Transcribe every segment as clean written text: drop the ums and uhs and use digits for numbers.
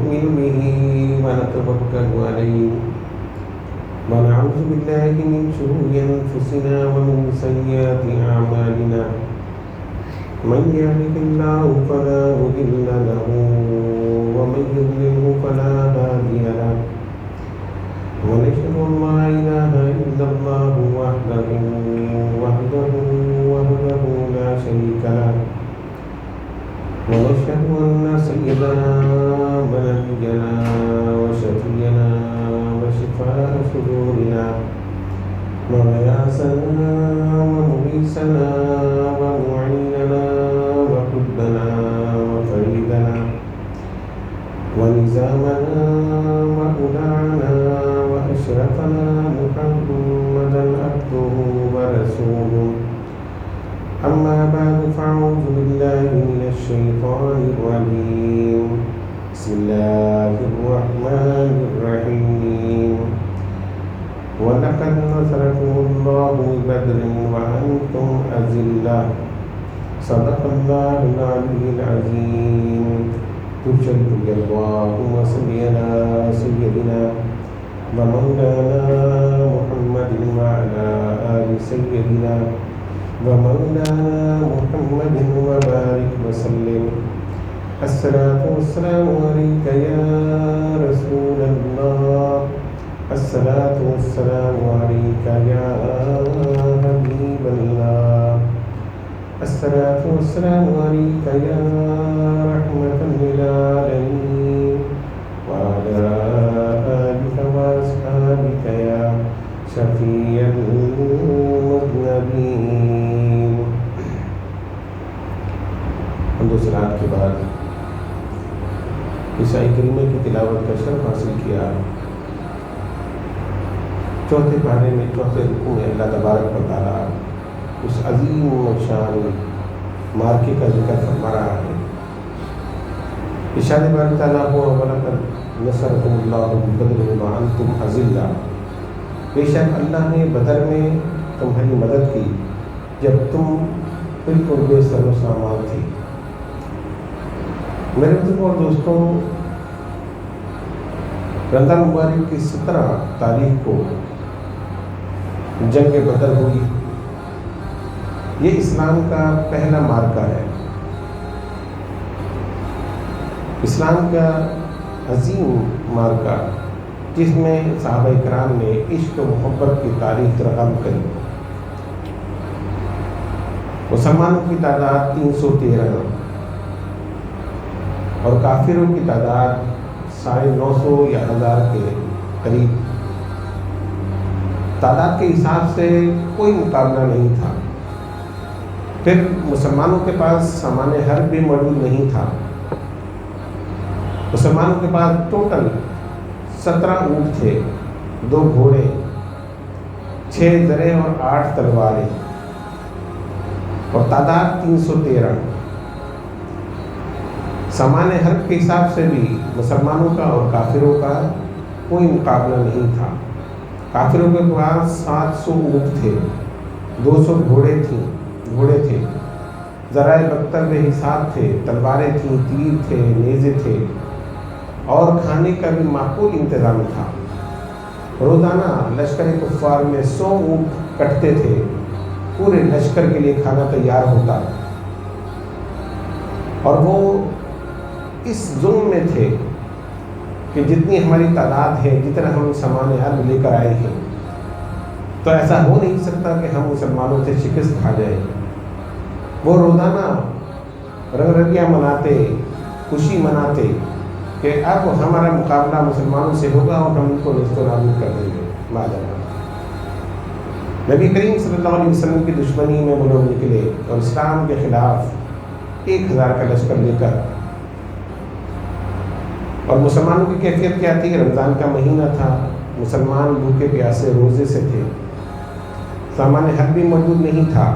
ونؤمن به ونتوكل عليه ونعوذ بالله من شرور أنفسنا ومن سيئات أعمالنا من يهده الله فلا مضل له ومن يضلله فلا هادي له ونشهد أن لا إله إلا الله وحده لا شريك له ونشهد أن سيدنا ونبينا وشفينا وشفاء صدورنا وغياثنا ومغيثنا ومعيننا وقدنا وفريدنا ونزامنا وأولعنا وأشرفنا محمدا عبده ورسوله أما بعد فأعوذ بالله من الشيطان الرجيم بسم الله الرحمن الرحيم ولقد نصركم الله ببدر وأنتم أذلة صدق الله العلي العظيم تشهد اللهم صل على سيدنا ومولانا محمد وعلى آل سيدنا ومولانا محمد وبارك وسلم الصلاة والسلام عليك يا رسول الله الصلاة والسلام عليك يا حبيب الله الصلاة والسلام عليك يا رحمة للعالمين وعلى آلك وأصحابك يا شفيع المذنبين. حمد و صلات کے بعد عیسائی کریمہ کی تلاوت کا شرف حاصل کیا. چوتھے پارے میں چوتھے رکوع میں اللہ تبارک و تعالیٰ اس عظیم و شان مارکے کا ذکر فرما رہا ہے. ارشاد باری تعالیٰ ہو وَلَقَدْ نَصَرَكُمُ اللَّهُ بِبَدْرٍ وَأَنْتُمْ أَذِلَّةٌ، بے شک اللہ نے بدر میں تمہاری مدد کی جب تم بالکل بے سر و سامان تھی. میرے بزرگوں اور دوستوں، رمضان مبارک کی 17 تاریخ کو جنگ بدر ہوئی. یہ اسلام کا پہلا مارکہ ہے، اسلام کا عظیم مارکہ جس میں صحابہ کرام نے عشق و محبت کی تاریخ رقم کری. مسلمانوں کی تعداد 313 اور کافروں کی تعداد 950 یا 1000 کے قریب. تعداد کے حساب سے کوئی مقابلہ نہیں تھا. پھر مسلمانوں کے پاس سامان حرب بھی موجود نہیں تھا. مسلمانوں کے پاس ٹوٹل 17 اونٹ تھے، 2 گھوڑے، 6 زرے اور 8 تلواریں، اور تعداد 313. سامان حرب کے حساب سے بھی مسلمانوں کا اور کافروں کا کوئی مقابلہ نہیں تھا. کافروں کے پاس 700 اونٹ تھے، 200 گھوڑے تھے، ذرائع بختر بے حساب تھے، تلواریں تھیں، تیر تھے، نیزے تھے، اور کھانے کا بھی معقول انتظام تھا. روزانہ لشکر کفار میں 100 اونٹ کٹتے تھے. پورے لشکر کے لیے کھانا تیار ہوتا، اور وہ اس ظلم میں تھے کہ جتنی ہماری تعداد ہے، جتنا ہم سامان حرب لے کر آئے ہیں، تو ایسا ہو نہیں سکتا کہ ہم مسلمانوں سے شکست کھا جائیں. وہ روزانہ رنگ رگیاں مناتے، خوشی مناتے کہ اب ہمارا مقابلہ مسلمانوں سے ہوگا اور ہم ان کو نیست و نابود کر دیں گے. نبی کریم صلی اللہ علیہ وسلم کی دشمنی میں وہ لوگ نکلے اور اسلام کے خلاف 1000 کا لشکر لے کر. اور مسلمانوں کی کیفیت کیا تھی؟ رمضان کا مہینہ تھا، مسلمان بھوکے پیاسے روزے سے تھے، سامان حرب بھی موجود نہیں تھا.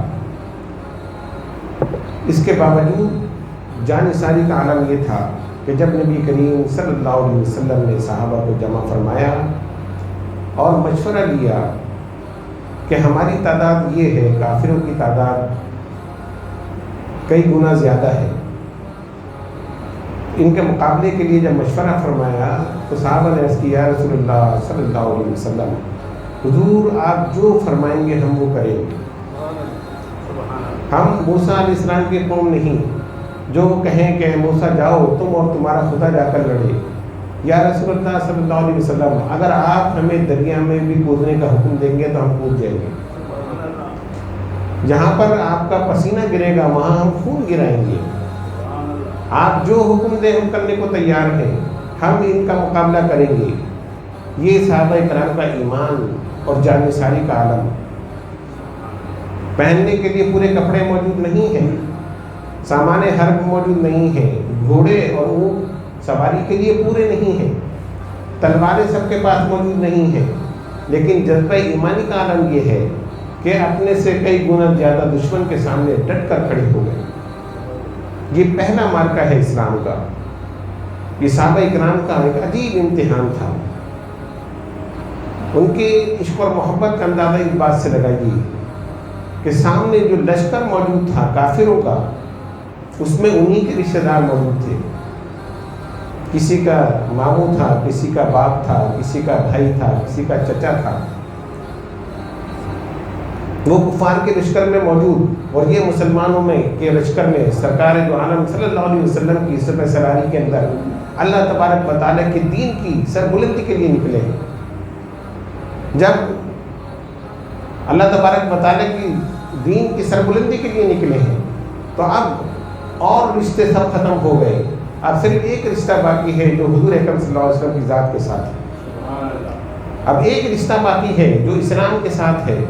اس کے باوجود جانثاری کا عالم یہ تھا کہ جب نبی کریم صلی اللہ علیہ وسلم نے صحابہ کو جمع فرمایا اور مشورہ لیا کہ ہماری تعداد یہ ہے، کافروں کی تعداد کئی گنا زیادہ ہے، ان کے مقابلے کے لیے جب مشورہ فرمایا تو صحابہ نے عرض کیا رسول اللہ صلی اللہ علیہ وسلم حضور آپ جو فرمائیں گے ہم وہ کریں گے. ہم موسیٰ علیہ السلام کی قوم نہیں جو وہ کہیں کہ موسیٰ جاؤ تم اور تمہارا خدا جا کر لڑے. یا رسول اللہ صلی اللہ علیہ وسلم اگر آپ ہمیں دریا میں بھی کودنے کا حکم دیں گے تو ہم کود جائیں گے. جہاں پر آپ کا پسینہ گرے گا وہاں ہم خون گرائیں گے. آپ جو حکم دیں ہم کرنے کو تیار ہیں. ہم ان کا مقابلہ کریں گے. یہ صحابہ کرام کا ایمان اور جانثاری کا عالم. پہننے کے لیے پورے کپڑے موجود نہیں ہیں, سامان حرب موجود نہیں ہیں, گھوڑے اور اونٹ سواری کے لیے پورے نہیں ہیں, تلواریں سب کے پاس موجود نہیں ہیں, لیکن جذبہ ایمانی کا عالم یہ ہے کہ اپنے سے کئی گنا زیادہ دشمن کے سامنے ڈٹ کر کھڑے ہو گئے. یہ پہلا مارکہ ہے اسلام کا. یہ صحابہ اکرام کا ایک عجیب امتحان تھا. ان کے عشق اور محبت کا اندازہ اس بات سے لگائیے کہ سامنے جو لشکر موجود تھا کافروں کا, اس میں انہی کے رشتہ دار موجود تھے. کسی کا ماموں تھا, کسی کا باپ تھا, کسی کا بھائی تھا, کسی کا چچا تھا. وہ کفار کے لشکر میں موجود, اور یہ مسلمانوں میں کے لشکر میں سرکار دو عالم صلی اللہ علیہ وسلم کی سب سراری کے اندر اللہ تبارک و تعالیٰ کے دین کی سربلندی کے لیے نکلے. جب اللہ تبارک و تعالیٰ کی دین کی سربلندی کے لیے نکلے ہیں تو اب اور رشتے سب ختم ہو گئے. اب صرف ایک رشتہ باقی ہے جو حضور اکرم صلی اللہ علیہ وسلم کی ذات کے ساتھ ہے. اب ایک رشتہ باقی ہے جو اسلام کے ساتھ ہے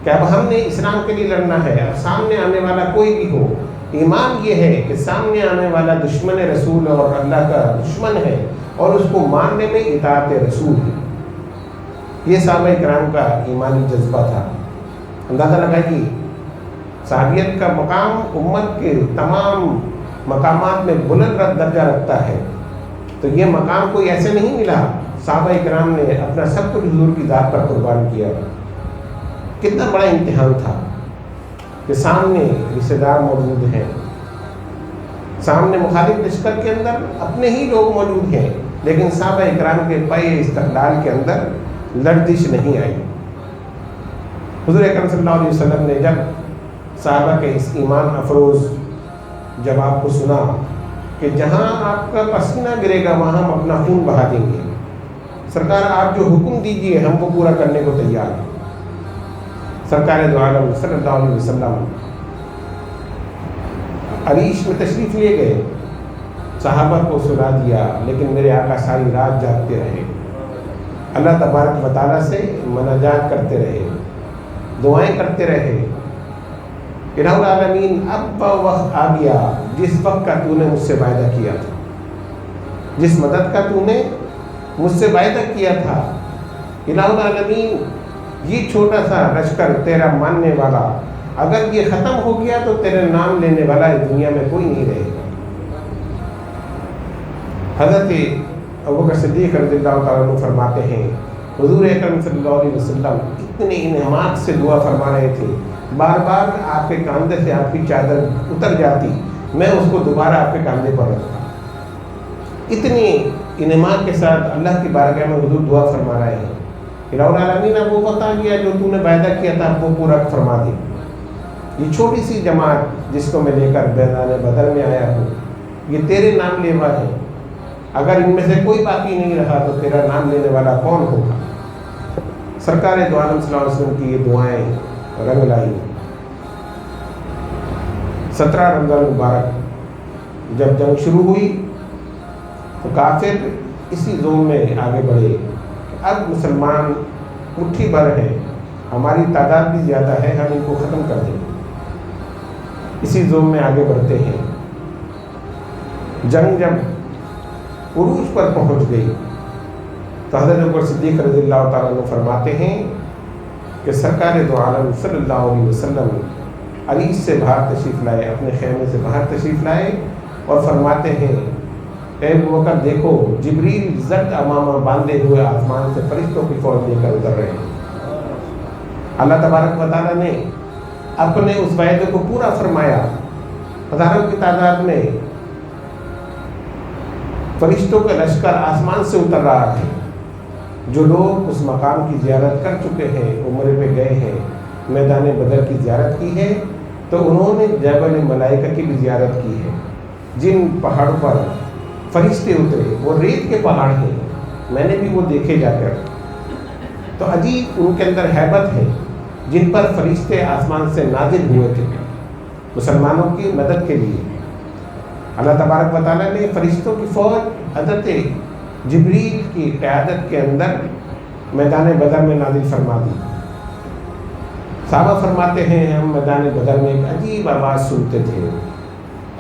کہ اب ہم نے اسلام کے لیے لڑنا ہے. اب سامنے آنے والا کوئی بھی ہو, ایمان یہ ہے کہ سامنے آنے والا دشمن رسول اور اللہ کا دشمن ہے اور اس کو ماننے میں اطاعت رسول ہے. یہ صحابہ کرام کا ایمانی جذبہ تھا. اندازہ لگائیے صحابیت کا مقام امت کے تمام مقامات میں بلند درجہ رکھتا ہے, تو یہ مقام کوئی ایسے نہیں ملا. صحابہ کرام نے اپنا سب کچھ حضور کی ذات پر قربان کیا. کتنا بڑا امتحان تھا کہ سامنے رشتہ دار موجود ہیں, سامنے مخالف لشکر کے اندر اپنے ہی لوگ موجود ہیں, لیکن صحابہ کرام کے پائے استقلال کے اندر لرزش نہیں آئی. حضور اکرم صلی اللہ علیہ وسلم نے جب صحابہ کے اس ایمان افروز جواب کو سنا کہ جہاں آپ کا پسینہ گرے گا وہاں ہم اپنا خون بہا دیں گے, سرکار آپ جو حکم دیجئے ہم وہ پورا کرنے کو تیار ہیں. سرکار دو عالم صلی اللہ علیہ وسلم عریش میں تشریف لے گئے, صحابہ کو سنا دیا, لیکن میرے آقا ساری رات جاگتے رہے, اللہ تبارک و تعالیٰ سے مناجات کرتے رہے, دعائیں کرتے رہے. الہ العالمین اب وہ وقت آ گیا جس وقت کا تو نے مجھ سے وعدہ کیا تھا, جس مدد کا تو نے مجھ سے وعدہ کیا تھا. الہ العالمین یہ چھوٹا سا لشکر تیرا ماننے والا اگر یہ ختم ہو گیا تو تیرے نام لینے والا اس دنیا میں کوئی نہیں رہے گا. حضرت ابوبکر صدیق رضی اللہ تعالیٰ عنہ فرماتے ہیں حضور اکرم صلی اللہ علیہ وسلم اتنے انعامات سے دعا فرما رہے تھے, بار بار آپ کے کاندھے سے آپ کی چادر اتر جاتی, میں اس کو دوبارہ آپ کے کاندھے پر رکھتا. اتنے انعامات کے ساتھ اللہ کی بارگاہ میں حضور دعا فرما رہے ہیں. الہ العالمین اب وہ وقت آ گیا جو تو نے وعدہ کیا تھا وہ پورا فرما دے. یہ چھوٹی سی جماعت جس کو میں لے کر میدان بدر میں آیا ہوں, یہ تیرے نام لیوا ہے. اگر ان میں سے کوئی باقی نہیں رہا تو تیرا نام لینے والا کون ہوگا. سرکار دو عالم صلی اللہ علیہ وسلم کی یہ دعائیں رنگ لائی. 17 رمضان مبارک جب جنگ شروع ہوئی تو کافر اسی زون میں آگے بڑھے. اب مسلمان مٹھی بھر ہیں, ہماری تعداد بھی زیادہ ہے, ہم ان کو ختم کر دیں. اسی زون میں آگے بڑھتے ہیں. جنگ جب عروج پر پہنچ گئی تو حضرت ابوبکر صدیق رضی اللہ تعالیٰ عنہ فرماتے ہیں کہ سرکار دو عالم صلی اللہ علیہ وسلم عریش سے باہر تشریف لائے, اپنے خیمے سے باہر تشریف لائے اور فرماتے ہیں اے ابوبکر دیکھو جبریل زرد امامہ باندھے ہوئے آسمان سے فرشتوں کی فوج لے کر اتر رہے ہیں. اللہ تبارک و تعالیٰ نے اپنے اس وعدے کو پورا فرمایا. ہزاروں کی تعداد میں فرشتوں کا لشکر آسمان سے اتر رہا ہے. جو لوگ اس مقام کی زیارت کر چکے ہیں، عمرے پہ گئے ہیں، میدان بدر کی زیارت کی ہے، تو انہوں نے جبل ملائکہ کی بھی زیارت کی ہے. جن پہاڑوں پر فرشتے اترے وہ ریت کے پہاڑ ہیں، میں نے بھی وہ دیکھے جا کر. تو عجیب ان کے اندر ہیبت ہے جن پر فرشتے آسمان سے نازل ہوئے تھے مسلمانوں کی مدد کے لیے. اللہ تبارک و تعالیٰ نے فرشتوں کی فوج حضرت جبریل کی قیادت کے اندر میدان بدر میں نازل فرما دی. صحابہ فرماتے ہیں ہم میدان بدر میں ایک عجیب آواز سنتے تھے،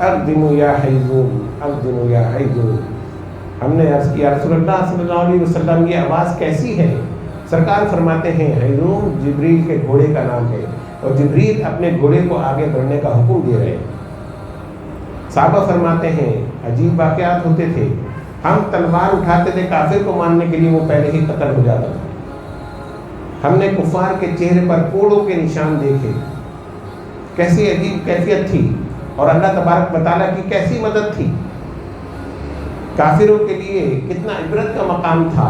اقدموا یا حیزون، اقدموا یا حیزون. ہم نے عرض کیا رسول اللہ صلی اللہ علیہ وسلم یہ آواز کیسی ہے؟ سرکار فرماتے ہیں حیزون جبریل کے گھوڑے کا نام ہے، اور جبریل اپنے گھوڑے کو آگے بڑھنے کا حکم دے رہے ہیں. صحابہ فرماتے ہیں عجیب واقعات ہوتے تھے. ہم تلوار اٹھاتے تھے کافر کو مارنے کے لیے، وہ پہلے ہی قتل ہو جاتا تھا. ہم نے کفار کے چہرے پر کوڑوں کے نشان دیکھے. کیسی عجیب کیفیت تھی، اور اللہ تبارک و تعالیٰ کی کیسی مدد تھی. کافروں کے لیے کتنا عبرت کا مقام تھا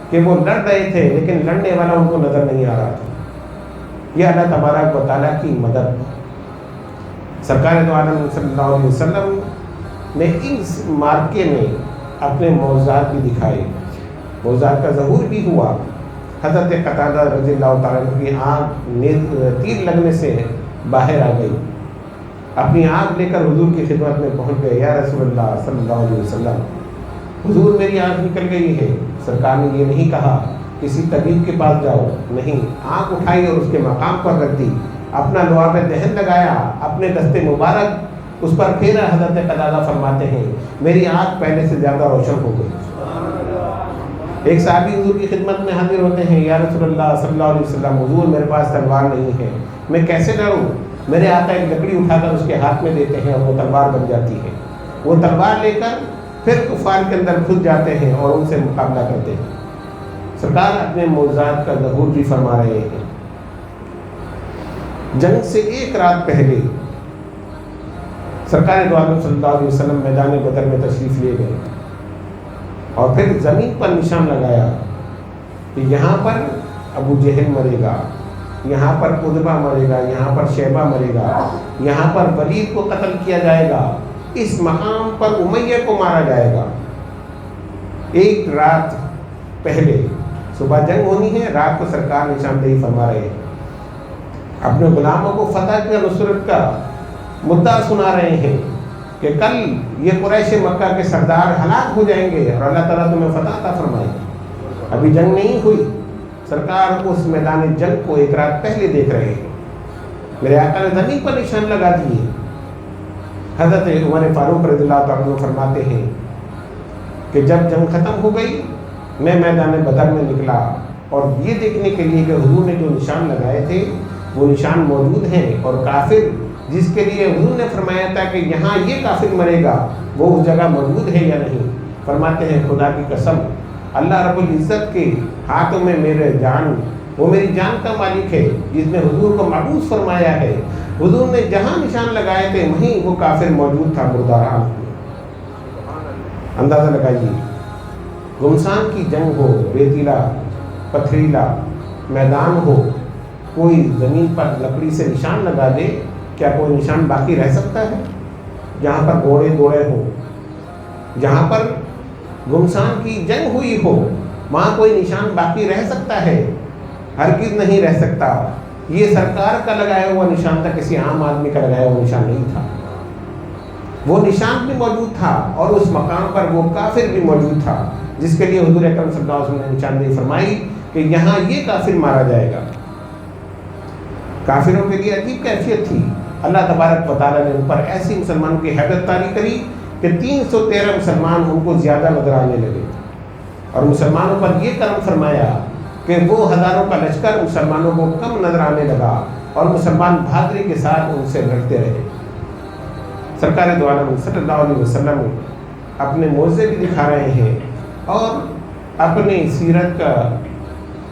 کہ وہ لڑ رہے تھے لیکن لڑنے والا ان کو نظر نہیں آ رہا تھا. یہ اللہ تبارک و تعالیٰ کی مدد. سرکار دو عالم صلی اللہ علیہ وسلم نے اس مارکے میں اپنے معجزات بھی دکھائے، معجزات کا ظہور بھی ہوا. حضرت قتادہ رضی اللہ تعالیٰ عنہ کی آنکھ تیر لگنے سے باہر آ گئی. اپنی آنکھ لے کر حضور کی خدمت میں پہنچ گئے. یا رسول اللہ صلی اللہ علیہ وسلم، حضور میری آنکھ نکل گئی ہے. سرکار نے یہ نہیں کہا کسی طبیب کے پاس جاؤ، نہیں، آنکھ اٹھائی اور اس کے مقام پر رکھ دی، اپنا لعاب دہن لگایا، اپنے دست مبارک اس پر پھیرا. حضرت قتادہ فرماتے ہیں میری آنکھ پہلے سے زیادہ روشن ہو گئی. ایک صحابی حضور کی خدمت میں حاضر ہوتے ہیں، یا رسول اللہ صلی اللہ علیہ وسلم حضور میرے پاس تلوار نہیں ہے، میں کیسے لڑوں؟ میرے آقا ایک لکڑی اٹھا کر اس کے ہاتھ میں دیتے ہیں اور وہ تلوار بن جاتی ہے. وہ تلوار لے کر پھر کفار کے اندر گھس جاتے ہیں اور ان سے مقابلہ کرتے ہیں. سرکار اپنے معجزات کا ظہور بھی فرما رہے ہیں. جنگ سے ایک رات پہلے سرکار دو عالم صلی اللہ علیہ وسلم میدان بدر میں تشریف لے گئے اور پھر زمین پر نشان لگایا کہ یہاں پر ابو جہل مرے گا، یہاں پر عتبہ مرے گا، یہاں پر شیبہ مرے گا، یہاں پر ولید کو قتل کیا جائے گا، اس مقام پر امیہ کو مارا جائے گا. ایک رات پہلے، صبح جنگ ہونی ہے، رات کو سرکار نشاندہی فرما رہے ہیں. اپنے غلاموں کو فتح کی نصرت کا مدعا سنا رہے ہیں کہ کل یہ قریش مکہ کے سردار ہلاک ہو جائیں گے اور اللہ تعالیٰ تمہیں فتح عطا فرمائے گا. ابھی جنگ نہیں ہوئی، سرکار اس میدان جنگ کو ایک رات پہلے دیکھ رہے ہیں. میرے آقا نے زمین پر نشان لگا دیے. حضرت عمر فاروق رضی اللہ تعالیٰ عنہ فرماتے ہیں کہ جب جنگ ختم ہو گئی میں میدان بدر میں نکلا اور یہ دیکھنے کے لیے کہ حضور نے جو نشان لگائے تھے وہ نشان موجود ہیں، اور کافر جس کے لیے حضور نے فرمایا تھا کہ یہاں یہ کافر مرے گا وہ اس جگہ موجود ہے یا نہیں. فرماتے ہیں خدا کی قسم اللہ رب العزت کے ہاتھوں میں میرے جان، وہ میری جان کا مالک ہے جس نے حضور کو محفوظ فرمایا ہے. حضور نے جہاں نشان لگائے تھے وہیں وہ کافر موجود تھا مرداران. اندازہ لگائیے، گمسان کی جنگ ہو، ریتیلا پتھریلا میدان ہو، کوئی زمین پر لکڑی سے نشان لگا دے، کیا کوئی نشان باقی رہ سکتا ہے؟ جہاں پر گھوڑے دوڑے ہو، جہاں پر گمسان کی جنگ ہوئی ہو، وہاں کوئی نشان باقی رہ سکتا ہے؟ ہرگز نہیں رہ سکتا. یہ سرکار کا لگایا ہوا نشان تھا، کسی عام آدمی کا لگایا ہوا نشان نہیں تھا. وہ نشان بھی موجود تھا اور اس مقام پر وہ کافر بھی موجود تھا جس کے لیے حضور اکرم صلی اللہ علیہ وسلم نے نشاندہی فرمائی کہ یہاں یہ کافر مارا جائے گا. کافروں کے لیے عجیب کیفیت تھی. اللہ تبارک و تعالیٰ نے ان پر ایسی مسلمانوں کی حیبت طاری کری کہ 313 مسلمان ان کو زیادہ نظر آنے لگے، اور مسلمانوں پر یہ کرم فرمایا کہ وہ ہزاروں کا لشکر مسلمانوں کو کم نظر آنے لگا اور مسلمان بہادری کے ساتھ ان سے لڑتے رہے. سرکار دو عالم صلی اللہ علیہ وسلم اپنے معجزے بھی دکھا رہے ہیں اور اپنی سیرت کا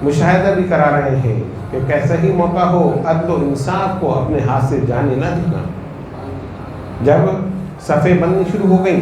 مشاہدہ بھی کرا رہے ہیں کہ کیسا ہی موقع ہو عدل و انصاف کو اپنے ہاتھ سے جانے نہ دینا. جب صفیں بننی شروع ہو گئیں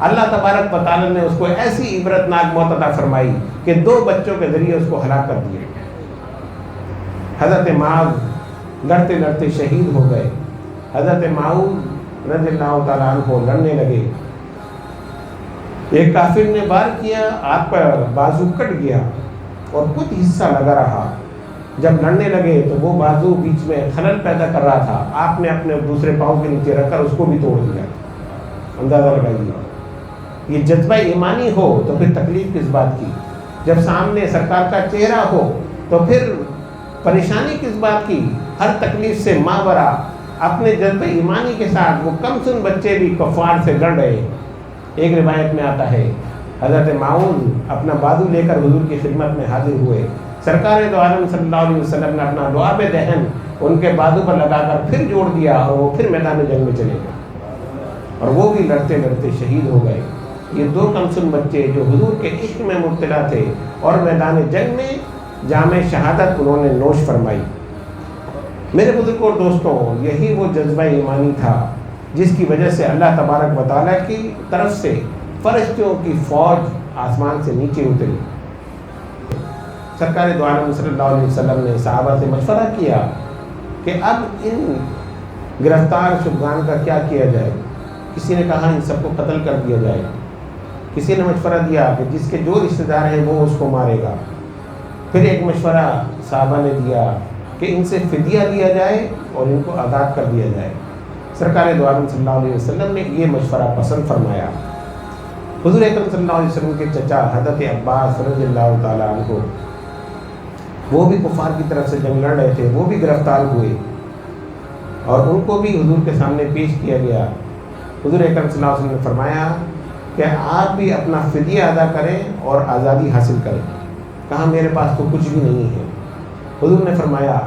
اللہ تبارک و تعالیٰ نے اس کو ایسی عبرتناک موت عطا فرمائی کہ 2 بچوں کے ذریعے اس کو ہلاک کر دیا۔ حضرت معاذ لڑتے لڑتے شہید ہو گئے۔ حضرت معاذ رضی اللہ تعالیٰ عنہ لڑنے لگے، ایک کافر نے وار کیا، آپ پر بازو کٹ گیا اور کچھ حصہ لگا رہا۔ جب لڑنے لگے تو وہ بازو بیچ میں خلل پیدا کر رہا تھا، آپ نے اپنے دوسرے پاؤں کے نیچے رکھ کر اس کو بھی توڑ دیا۔ اندازہ لگائیے، یہ جذبہ ایمانی ہو تو پھر تکلیف کس بات کی، جب سامنے سرکار کا چہرہ ہو تو پھر پریشانی کس بات کی۔ ہر تکلیف سے ماورا اپنے جذبہ ایمانی کے ساتھ وہ کم سن بچے بھی کفار سے لڑ رہے۔ ایک روایت میں آتا ہے حضرت معاذ اپنا بازو لے کر حضور کی خدمت میں حاضر ہوئے، سرکار دو عالم صلی اللہ علیہ وسلم نے اپنا لعاب دہن ان کے بازو پر لگا کر پھر جوڑ دیا اور وہ پھر میدان جنگ میں چلے گئے اور وہ بھی لڑتے لڑتے شہید ہو گئے۔ یہ 2 کمسن بچے جو حضور کے عشق میں مبتلا تھے اور میدان جنگ میں جام شہادت انہوں نے نوش فرمائی۔ میرے بزرگوں اور دوستوں، یہی وہ جذبہ ایمانی تھا جس کی وجہ سے اللہ تبارک و تعالیٰ کی طرف سے فرشتوں کی فوج آسمان سے نیچے اتری۔ سرکار دو عالم صلی اللہ علیہ وسلم نے صحابہ سے مشورہ کیا کہ اب ان گرفتار شدگان کا کیا کیا جائے۔ کسی نے کہا ان سب کو قتل کر دیا جائے، کسی نے مشورہ دیا کہ جس کے جو رشتہ دار ہیں وہ اس کو مارے گا۔ پھر ایک مشورہ صحابہ نے دیا کہ ان سے فدیہ لیا جائے اور ان کو آزاد کر دیا جائے۔ سرکار دو عالم صلی اللہ علیہ وسلم نے یہ مشورہ پسند فرمایا۔ حضور اکرم صلی اللہ علیہ وسلم کے چچا حضرت عباس رضی اللہ تعالیٰ عنہ، وہ بھی کفار کی طرف سے جنگ لڑ رہے تھے، وہ بھی گرفتار ہوئے اور ان کو بھی حضور کے سامنے پیش کیا گیا۔ حضور اکرم صلی اللہ علیہ وسلم نے فرمایا کہ آپ بھی اپنا فدیہ ادا کریں اور آزادی حاصل کریں۔ کہا میرے پاس تو کچھ بھی نہیں ہے۔ حضور نے فرمایا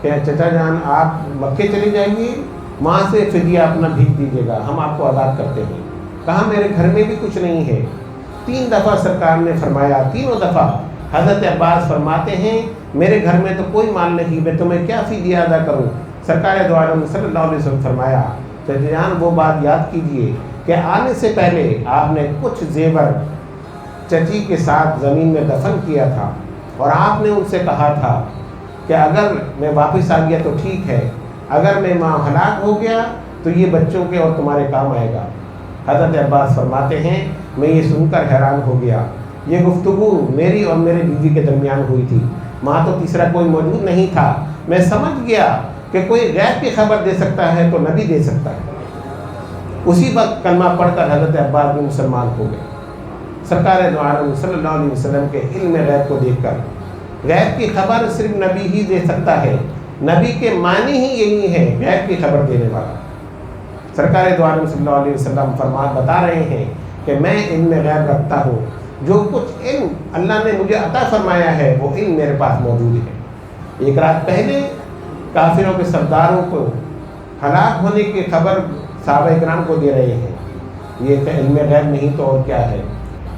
کہ چچا جان آپ مکے چلے جائیے، وہاں سے فدیہ اپنا بھیج دیجیے گا، ہم آپ کو آزاد کرتے ہیں۔ کہا میرے گھر میں بھی کچھ نہیں ہے۔ 3 دفعہ سرکار نے فرمایا، تینوں دفعہ حضرت عباس فرماتے ہیں میرے گھر میں تو کوئی مال نہیں، میں تمہیں کیا فدیہ ادا کروں۔ سرکار دو عالم صلی اللہ علیہ وسلم فرمایا چچا جان وہ بات یاد کیجئے کہ آنے سے پہلے آپ نے کچھ زیور چچی کے ساتھ زمین میں دفن کیا تھا اور آپ نے ان سے کہا تھا کہ اگر میں واپس آ گیا تو ٹھیک ہے، اگر میں وہاں ہلاک ہو گیا تو یہ بچوں کے اور تمہارے کام آئے گا۔ حضرت عباس فرماتے ہیں میں یہ سن کر حیران ہو گیا، یہ گفتگو میری اور میرے بیوی کے درمیان ہوئی تھی، وہاں تو تیسرا کوئی موجود نہیں تھا۔ میں سمجھ گیا کہ کوئی غیب کی خبر دے سکتا ہے تو نبی دے سکتا ہے۔ اسی وقت کلمہ پڑھ کر حضرت عباس بھی مسلمان ہو گئے۔ سرکار دو عالم صلی اللہ علیہ وسلم کے علم غیب کو دیکھ کر، غیب کی خبر صرف نبی ہی دے سکتا ہے، نبی کے معنی ہی یہی ہے غیب کی خبر دینے والا۔ سرکار دو عالم صلی اللہ علیہ وسلم بتا رہے ہیں کہ میں علم غیب رکھتا ہوں، جو کچھ علم اللہ نے مجھے عطا فرمایا ہے وہ علم میرے پاس موجود ہے۔ ایک رات پہلے کافروں کے سرداروں کو ہلاک ہونے کی خبر صحابہ اکرام کو دے رہے ہیں، یہ علم غیب نہیں تو اور کیا ہے۔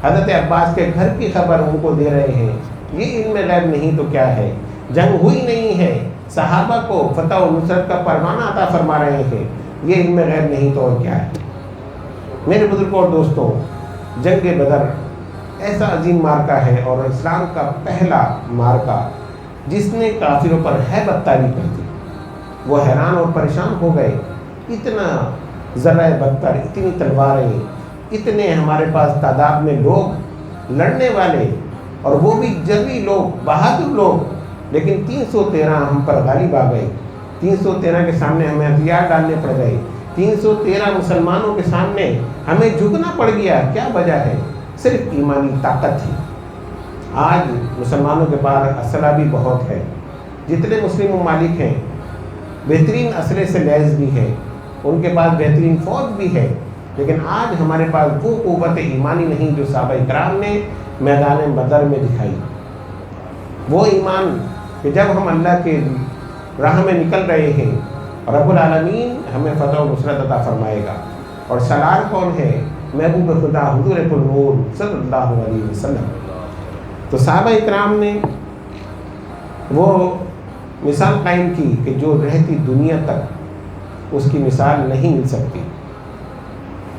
حضرت عباس کے گھر کی خبر ان کو دے رہے ہیں، یہ علم غیب نہیں تو کیا ہے۔ جنگ ہوئی نہیں ہے، صحابہ کو فتح و نصرت کا پروانہ عطا فرما رہے ہیں، یہ علم غیب نہیں تو اور کیا ہے۔ میرے بزرگوں اور دوستوں، جنگ بدر ایسا عظیم مارکہ ہے اور اسلام کا پہلا مارکہ جس نے کافروں پر ہیبت طاری کر دی۔ وہ حیران اور پریشان ہو گئے، اتنا ذرہ بدتر، اتنی تلواریں، اتنے ہمارے پاس تعداد میں لوگ لڑنے والے اور وہ بھی جنگی لوگ، بہادر لوگ، لیکن 313 ہم پر غالب آ گئے۔ 313 کے سامنے ہمیں ہتھیار ڈالنے پڑ گئے، 313 مسلمانوں کے سامنے ہمیں جھکنا پڑ گیا۔ کیا وجہ ہے؟ صرف ایمانی طاقت ہے۔ آج مسلمانوں کے پاس اسلحہ بھی بہت ہے، جتنے مسلم ممالک ہیں بہترین اسلحے سے لیس بھی ہیں، ان کے پاس بہترین فوج بھی ہے، لیکن آج ہمارے پاس وہ قوت ایمانی نہیں جو صحابہ اکرام نے میدان بدر میں دکھائی۔ وہ ایمان کہ جب ہم اللہ کے راہ میں نکل رہے ہیں رب العالمین ہمیں فتح و نصرت عطا فرمائے گا۔ اور سالار کون ہے؟ محبوب خدا حضور پرنور صلی اللہ علیہ وسلم۔ تو صحابہ اکرام نے وہ مثال قائم کی کہ جو رہتی دنیا تک اس کی مثال نہیں مل سکتی۔